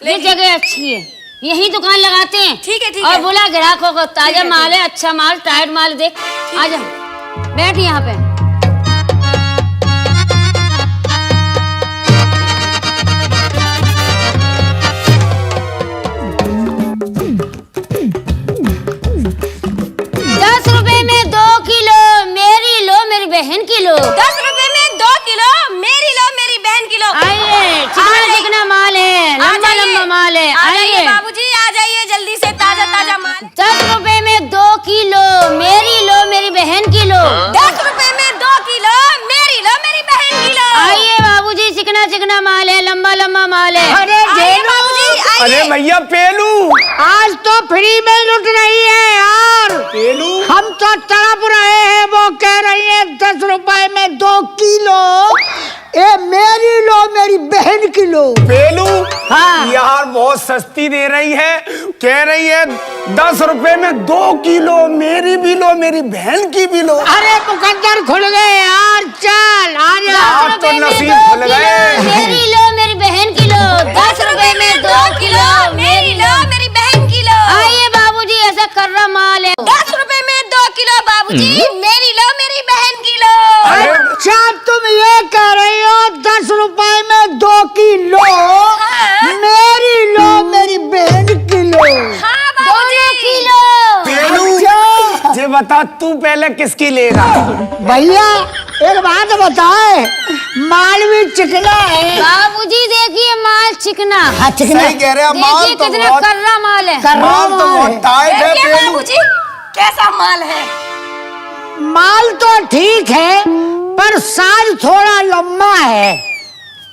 ये जगह अच्छी है, यही दुकान लगाते हैं। ठीक है, ठीक और है। बोला ग्राहकों को ताजा माल है, अच्छा माल, टाइट माल देख। आजा बैठ यहाँ पे। बहन किलो 10 रुपए में 2 किलो, मेरी लो मेरी बहन किलो। आइए, चिकना चिकना माल है, लंबा लंबा माल है। आइए बाबूजी, आ जाइए जल्दी से, ताजा ताजा माल। 10 रुपए में 2 किलो, मेरी लो मेरी बहन किलो। 10 रुपए में 2 किलो, मेरी लो मेरी बहन किलो। आइए बाबूजी, चिकना चिकना माल है, लंबा लंबा माल है। अरे बाबूजी, अरे भैया पेलू, आज तो फ्री में लुट रही है यार। पेलू हम तो तड़प रहे हैं, वो कह रही है 10 रुपए में 2 किलो। ए मेरी लो मेरी बहन किलो। पेलू हाँ। यार बहुत सस्ती दे रही है, कह रही है 10 रुपए में 2 किलो, मेरी भी लो मेरी बहन की भी लो। अरे मुकद्दर खुल गए यार, चल आ जा। आप तो नसीब खुल गए। मेरी लो मेरी बहन किलो। 10 रुपए में 2 किलो, मेरी लो मेरी बहन किलो। आइए बाबूजी, ऐसा कर्रा माल है। 10 रुपए में 2 किलो बाबूजी, मेरी लो मेरी बहन किलो। अच्छा तुम ये कह रही हो 10 रुपए में 2 किलो, मेरी लो मेरी बहन किलो। हाँ बाबूजी, किलो। पेलू अच्छा ये बता, तू पहले किसकी लेगा? भैया एक बात बताए, माल भी चिकना है। बाबूजी देखिए माल चिकना। हाँ चिकना। सही कह रहे हैं, माल देखिए तो कितना बहुत, कर्रा माल है। माल तो बहुत टाइट है देखिए पेलू। बाबूजी कैसा माल है। माल तो ठीक है पर साइज थोड़ा लंबा है।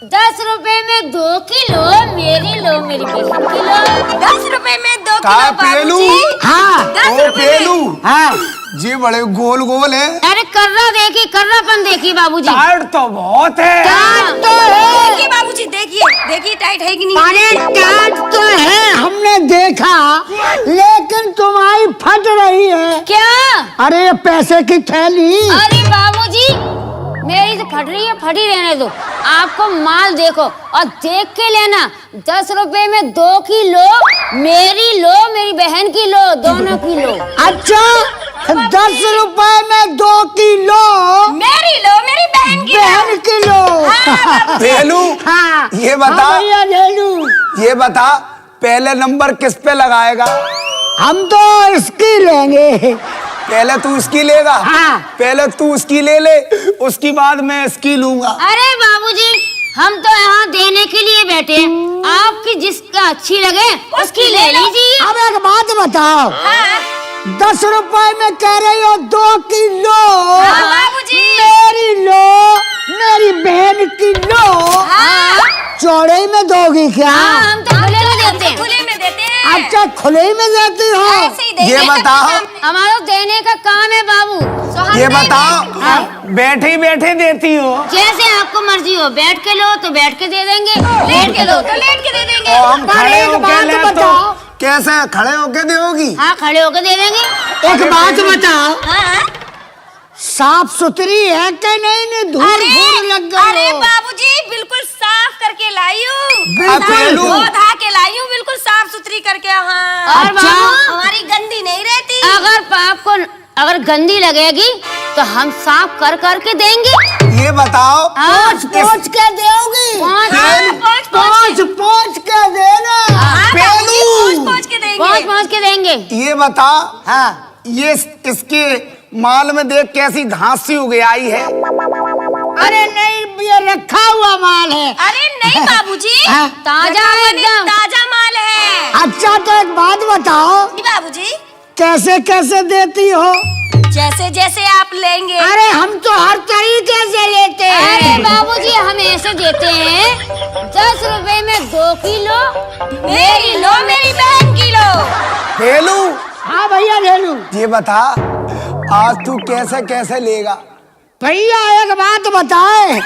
10 रुपए में 2 किलो, मेरी लो मेरी बहन किलो। 10 रुपए में 2 का किलो पेलू? बाबूजी। हाँ 10 ओ रुपए पेलू, में। हाँ जी बड़े गोल गोल है, अरे कर्रा देखिए, कर्रापन देखिए बाबूजी। टाइट तो बहुत है। टाइट तो है। देखिए बाबूजी, देखिए देखिए टाइट है कि नहीं। अरे टाइट तो है, हमने देखा, लेकिन तुम्हारी फट रही है। क्या? अरे ये पैसे की थैली। अरे बाबूजी, मेरी तो फट रही है, फटी रहने दो। आपको माल देखो और देख के लेना। 10 रुपए में 2 किलो, मेरी लो मेरी बहन की लो, दोनों किलो। अच्छा 10 रुपए में 2 किलो, मेरी लो मेरी बहन की बहन किलो। पेलू हाँ ये बता, हाँ भैया ले लूं। ये बता पहले नंबर किस पे लगाएगा? हम तो इसकी लेंगे। पहले तू इसकी लेगा? हाँ। पहले तू इसकी ले ले, उसकी बाद मैं इसकी लूंगा। अरे बाबूजी, हम तो यहाँ देने के लिए बैठे हैं। आपकी जिसका अच्छी लगे उसकी ले लीजिए। अब एक बात बताओ, 10 रुपए में कह रही हो 2 किलो, बाबूजी। मेरी लो मेरी बहन की लो। चौड़े में दोगी क्या? हाँ, हम तो खुले में देते हैं। खुले में देते हैं। अच्छा खुले में देती हो? ऐसे ही देंगे, ये बताओ, हमारा देने का काम है बाबू। ये बताओ बैठे बैठे देती हो? जैसे आपको मर्जी हो, बैठ के लो तो बैठ के दे देंगे, लेट के लो तो लेट के दे देंगे। और हम पर खड़े एक होके बात ले तो बताओ। कैसे खड़े होके दोगी? हाँ, खड़े होकर दे देंगे। एक बात बताओ, हाँ? साफ सुथरी है कि नहीं? धूल धूल लग गई अरे हो। बाबूजी बिल्कुल साफ करके लाई हूँ, बिल्कुल। धो धा के लाई हूँ, बिल्कुल साफ सुथरी करके। हाँ और अच्छा। बाबू, हमारी गंदी नहीं रहती। अगर आपको अगर गंदी लगेगी तो हम साफ कर करके देंगे। ये बताओ, पोंछ के दोगी? पोंछ के देना। पोंछ के देंगे। पहुँच के देंगे। ये बता, हाँ ये इसके माल में देख कैसी घास सी उग आई है। अरे नहीं, ये रखा हुआ माल है। अरे नहीं बाबूजी, हाँ? ताजा है एकदम। ताजा माल है। अच्छा तो एक बात बताओ, जी बाबूजी, कैसे कैसे देती हो? जैसे जैसे आप लेंगे। अरे हम तो हर तरीके से लेते अरे हैं। बाबूजी, हम ऐसे देते हैं 10 रुपए में 2 किलो, मेरी लो मेरी बहन की लो। पेलू हाँ भैया ले लूं। ये बता, आज तू कैसे कैसे लेगा? भैया एक बात बताए,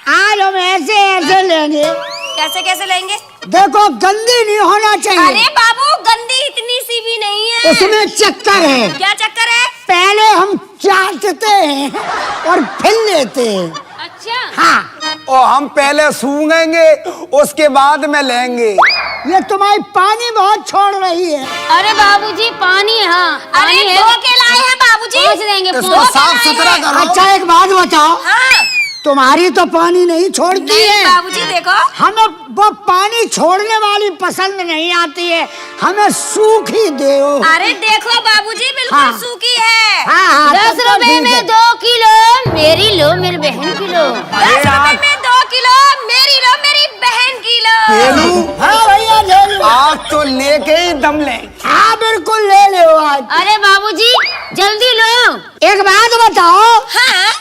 आज हम ऐसे ऐसे लेंगे। कैसे कैसे लेंगे? देखो गंदी नहीं होना चाहिए। अरे बाबू, गंदी इतनी सी भी नहीं है। उसमें चक्कर है। क्या चक्कर है? पहले हम चाटते हैं और फिर लेते हैं। अच्छा, हाँ और हम पहले सूंघेंगे, उसके बाद में लेंगे। ये तुम्हारी पानी बहुत छोड़ रही है। अरे बाबूजी पानी है, हाँ अरे पानी है। 2 के लाए हैं बाबूजी। पहुंच देंगे इसको पहुंच। साफ सुथरा करो। अच्छा एक बात बताओ, हाँ तुम्हारी तो पानी नहीं छोड़ती नहीं है, बाबूजी देखो। हमें वो पानी छोड़ने वाली पसंद नहीं आती है, हमें सूखी दो। अरे देखो बाबूजी बिल्कुल हाँ। सूखी है। हाँ, 10 तब तो रुपए ठीक है। में 2 किलो मेरी लो मेरी बहन की लो। 10 रुपए में 2 किलो मेरी लो मेरी बहन की लो। पेलू हाँ भैया ले लो। आज तो लेके ही दम ले। हाँ बिल्कुल ले लो आज। अरे बाबूजी जल्दी लो। एक बात बताओ, हाँ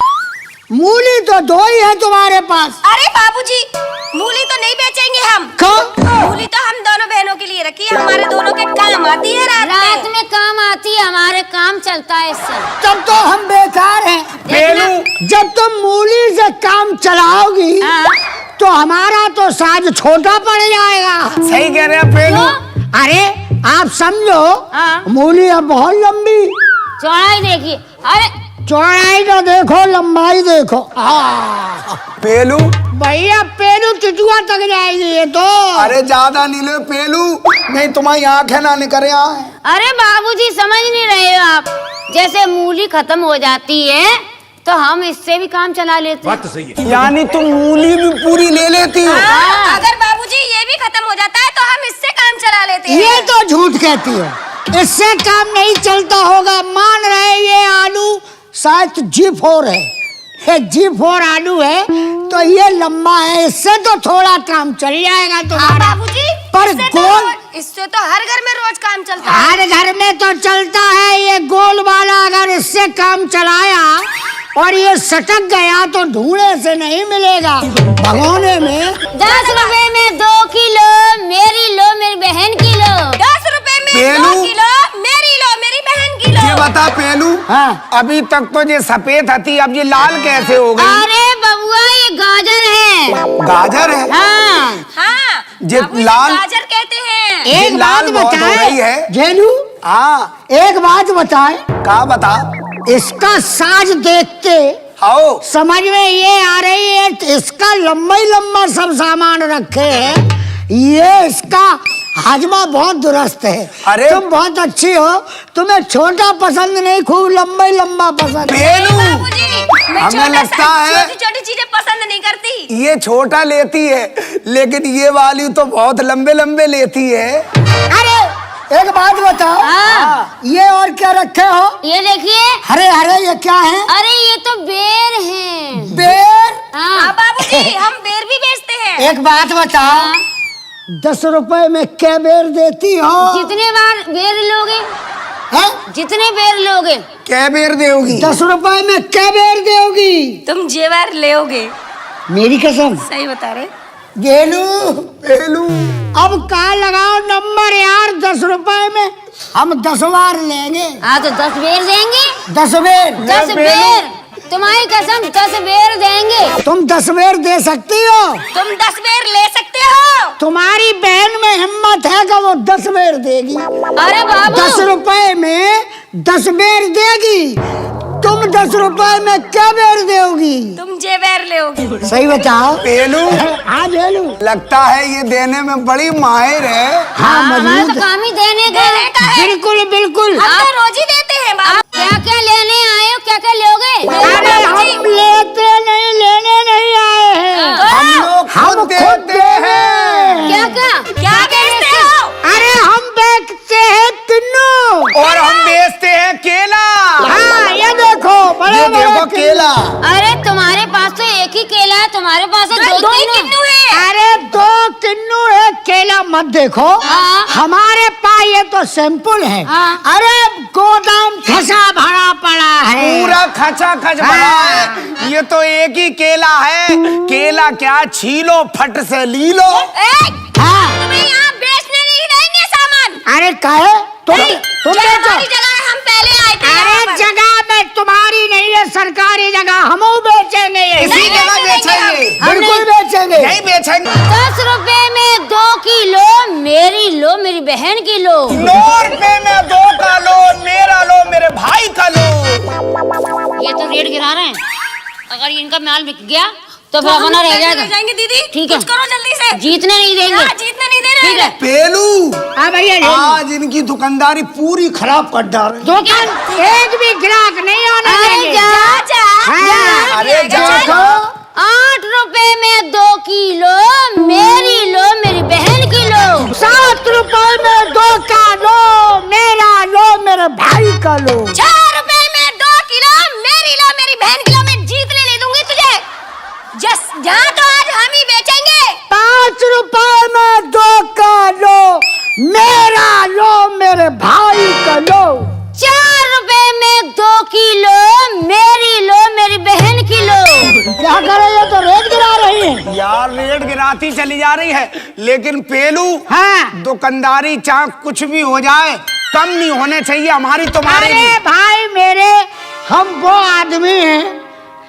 मूली तो 2 ही है तुम्हारे पास। अरे बाबूजी मूली तो नहीं बेचेंगे हम। क्यों? मूली तो हम दोनों बहनों के लिए रखी है, हमारे दोनों के काम आती है रात में काम आती है, हमारे काम चलता है इससे। तब तो हम बेकार हैं। पेलू जब तुम मूली से काम चलाओगी हाँ। तो हमारा तो साज छोटा पड़ जाएगा। सही कह रहे हैं पेलू। अरे आप समझो, हाँ। मूली अब बहुत लंबी, चौड़ाई देखिए। अरे चौड़ाई तो देखो, लंबाई देखो। पेलू भैया पेरू चिचुआ तक जाएगी ये तो। अरे ज्यादा नहीं ले पेलू, नहीं तुम्हारी आंखें ना निकल आए। अरे बाबूजी समझ नहीं रहे हो आप। जैसे मूली खत्म हो जाती है तो हम इससे भी काम चला लेते हैं। यानी तुम मूली भी पूरी ले लेती हो। हाँ, अगर बाबूजी ये भी खत्म हो जाता है तो हम इससे काम चला लेते हैं। ये तो झूठ कहती है, इससे काम नहीं चलता होगा। मान रहे ये आलू शायद G4 है, ये G4 आलू है तो ये लंबा है, इससे तो थोड़ा काम चल जाएगा हाँ तुम्हारा। बाबूजी पर इससे तो हर घर में रोज काम चलता है। हर घर में तो चलता है, ये गोल वाला अगर इससे काम चलाया और ये सटक गया तो ढूंढे से नहीं मिलेगा, भगोने में। 10 रुपए में 2 किलो मेरी लो मेरी बहन की लो। 10 रुपए में 2 पेलू। किलो मेरी लो मेरी बहन की लो। ये बता पेलू, हाँ। अभी तक तो ये सफेद थी, अब ये लाल कैसे हो गई? अरे बबुआ ये गाजर है। गाजर है। हाँ हाँ ये बाबूजी लाल- गाजर कहते हैं। ये एक बात लाल बहुत हो बताए गई है। जेलू, हाँ एक बात बताए, का बता। इसका साज देखते आओ समझ में ये आ रही है, इसका लंबा ही लंबा सब सामान रखे है, ये इसका हाजमा बहुत दुरुस्त है। अरे तुम बहुत अच्छी हो, तुम्हें छोटा पसंद नहीं, खूब लंबा ही लंबा पसंद है। पेलू बाबूजी मैं हमें लगता है छोटी छोटी चीजें पसंद नहीं करती। ये छोटा लेती है, लेकिन ये वाली तो बहुत लंबे लंबे लेती है। अरे एक बात बताओ, हाँ। ये और क्या रखे हो? ये देखिए। हरे हरे ये क्या है? अरे ये तो बेर है। बेर। हाँ हाँ बाबूजी हम बेर भी बेचते हैं। एक बात बताओ, 10 रुपए में क्या बेर देती हो? जितने बार बेर लोगे, हैं? जितने बेर लोगे। क्या बेर दोगी? 10 रुपए में क्या बेर दोगी? तुम जेवर लेओगे। मेरी कसम। सही बता रहे। गेलू, पेलू अब कहा लगाओ नंबर यार, 10 रुपए में हम 10 बार लेंगे। हाँ तो 10 बेर देंगे। 10 बेर। 10 बेर तुम्हारी कसम 10 बेर देंगे। तुम 10 बेर दे सकती हो? तुम 10 बेर ले सकते हो। तुम्हारी बहन में हिम्मत है कि वो 10 बेर देगी? अरे बाबू 10 रुपए में 10 बेर देगी, तुम 10 रुपए में क्या बेर दोगी? तुम जेवर लेओगे। सही बताओ। पेलू हाँ जेलू, लगता है ये देने में बड़ी माहिर है। हाँ हमारा मजबूत तो है। काम ही देने का देने का है। बिल्कुल बिल्कुल। हम तो रोज ही देते हैं बाबू। आप क्या क्या लेने आए हो, क्या क्या लोगे? अरे हम लेते नहीं, लेने नहीं आए हैं, हम लोग हम खुद खुद देते हैं। क्या क्या क्या बेचते हो? अरे हम बेचते हैं किन्नू, और हम बेचते हैं केला। हाँ ये देखो बड़े ये बड़े देखो केला। अरे तुम्हारे पास तो एक ही केला है, तुम्हारे पास तो दो दो ही तीन किन्नू है। है। अरे 2 किन्नू है केला, मत देखो। हाँ। हमारे पास ये तो सैंपल है। हाँ। अरे गोदाम खसा भरा पड़ा है। पूरा खचा खच भरा है। ये तो एक ही केला है। केला क्या, छीलो फट से ली लो। हाँ। तुम्हें यहाँ बेचने नहीं देंगे सामान। अरे काहे तुम नहीं, तुम ये बेचो। हमारी जगह है, हम पहले आए थे यहाँ अरे पर। जगह में तुम्हारी नहीं है, सरकारी जगह, हम बेचेंगे ये। इसी नहीं जगह बेचेंगे बेचेंगे। बिल्कुल बेचेंगे। नहीं बेचेंगे। 10 रुपए में 2 किलो मेरी लो मेरी बहन की लो। 9 रुपए में 2 का लो, मेरा लो मेरे भाई का लो। ये तो रेट गिरा रहे हैं, अगर इनका माल बिक गया तो तो फिर हम अपना रह पैसे ले जाएगा। जाएंगे दीदी। ठीक है। कुछ करो जल्दी से। जीतने नहीं देंगे। हाँ, जीतने नहीं दे रहे हैं। पेलू हाँ भैया आज इनकी दुकानदारी पूरी खराब कर डाल रही। दुकान एक भी ग्राहक नहीं आने देंगे। अरे देखो 8 रुपए में 2 किलो मेरी लो मेरी बहन की लो। 7 रुपए में 2 का लो मेरा लो मेरे भाई का लो। 4 रुपए में 2 किलो मेरी लो मेरी बहन की लो। मैं जीत ले दूंगी तुझे। जस जहाँ तो आज हम ही बेचेंगे। 5 रुपए में 2 का लो मेरा लो मेरे भाई का लो। 4 रुपए में 2 किलो मेरी लो मेरी बहन की लो। क्या करे ये तो रेट गिरा रही है यार रेट गिराती चली जा रही है, लेकिन पेलू हाँ। दुकानदारी चाहे कुछ भी हो जाए कम नहीं होने चाहिए हमारी तुम्हारे अरे लिए। भाई मेरे हम वो आदमी हैं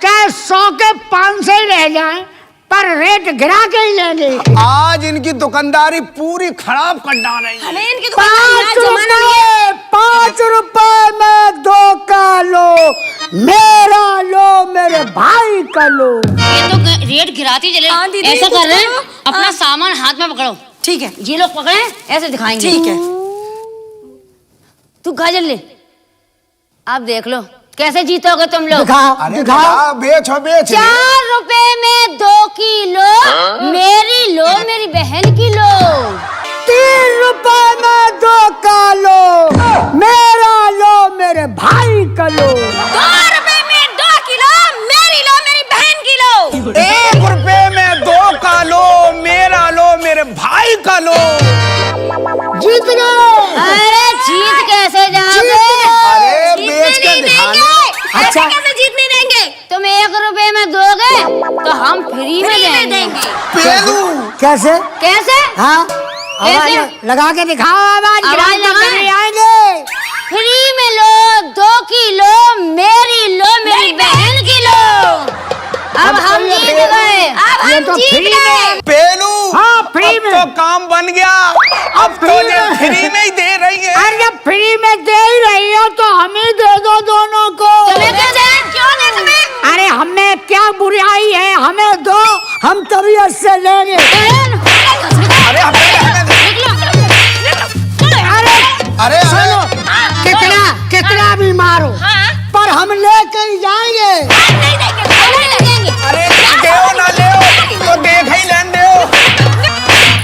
चाहे 100 के 500 ही रह जाए पर रेट गिरा के ही लेंगे। आज इनकी दुकानदारी पूरी खराब कर डाल रही है। हमें इनकी दुकान 5 रुपए में 2 का लो मेरा लो मेरे भाई का लो। ये तो रेट गिराती चले। हाँ दीदी, ऐसा कुछ कर रहे हैं करो। अपना हाँ। सामान हाथ में पकड़ो। ठीक है ये लोग पकड़े ऐसे दिखाएंगे। ठीक है। तू गाजर ले, आप देख लो कैसे जीतोगे तुम लोग। दिखाओ अरे दिखाओ। बेचो बेच 4 रुपए में 2 किलो मेरी लो मेरी बहन की लो। 3 रुपए में 2 का लो मेरा लो मेरे भाई का लो। 2 रुपए में 2 किलो मेरी लो मेरी बहन की लो। 1 रुपए में 2 का लो मेरा लो मेरे भाई का लो। जीत गए। अरे जीत कैसे जाओगे? अरे जीतने बेच के नहीं दिखाना। देंगे। ऐसे अच्छा। कैसे जीतने देंगे? तुम 1 रुपए में दोगे तो हम फ्री में देंगे। पेलू कैसे? हाँ आवाज कैसे? लगा के दिखाओ आवाज आवाज ग्राहक लगाएं। नहीं आएंगे। फ्री में लो 2 किलो मेरी लो मेरी बहन की लो। अब हम ये जीत फ्री- गए। अब ये हम तो जीत फ्री गए। में। पेलू हाँ, फ्री अब में। तो काम बन गया। अब तो फ्री ये में। फ्री में ही दे रही है। अरे जब फ्री में दे ही रही हो तो हमें दे दो दोनों को। तुम्हें क्या दें? क्यों दे तुम्हें? अरे हमें क्या बुराई है हमें दो हम तबीयत से लेंगे। अरे अरे अरे सुनो कितना भी मारो हाँ। पर हम लेकर ही जाएंगे। नहीं देंगे, नहीं देंगे। अरे देओ ना लेओ तो देख ही लेन देओ।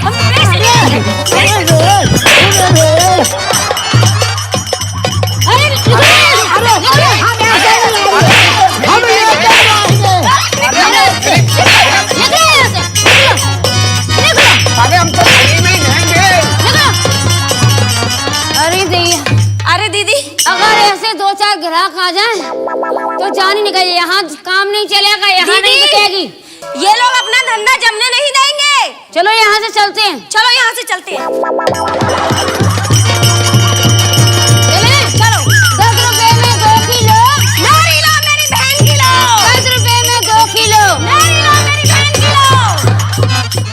हम पैसे लेंगे। हम लेकर जाएंगे। अरे हम तो फ्री में ही लेंगे। अरे दैया, अरे दीदी अगर ऐसे 2-4 ग्राहक आ जाएं तो जान ही निकल। यहाँ काम नहीं चलेगा, यहाँ नहीं बिकेगी। ये लोग अपना धंधा जमने नहीं देंगे। चलो यहाँ से चलते हैं। चलो यहाँ से चलते हैं।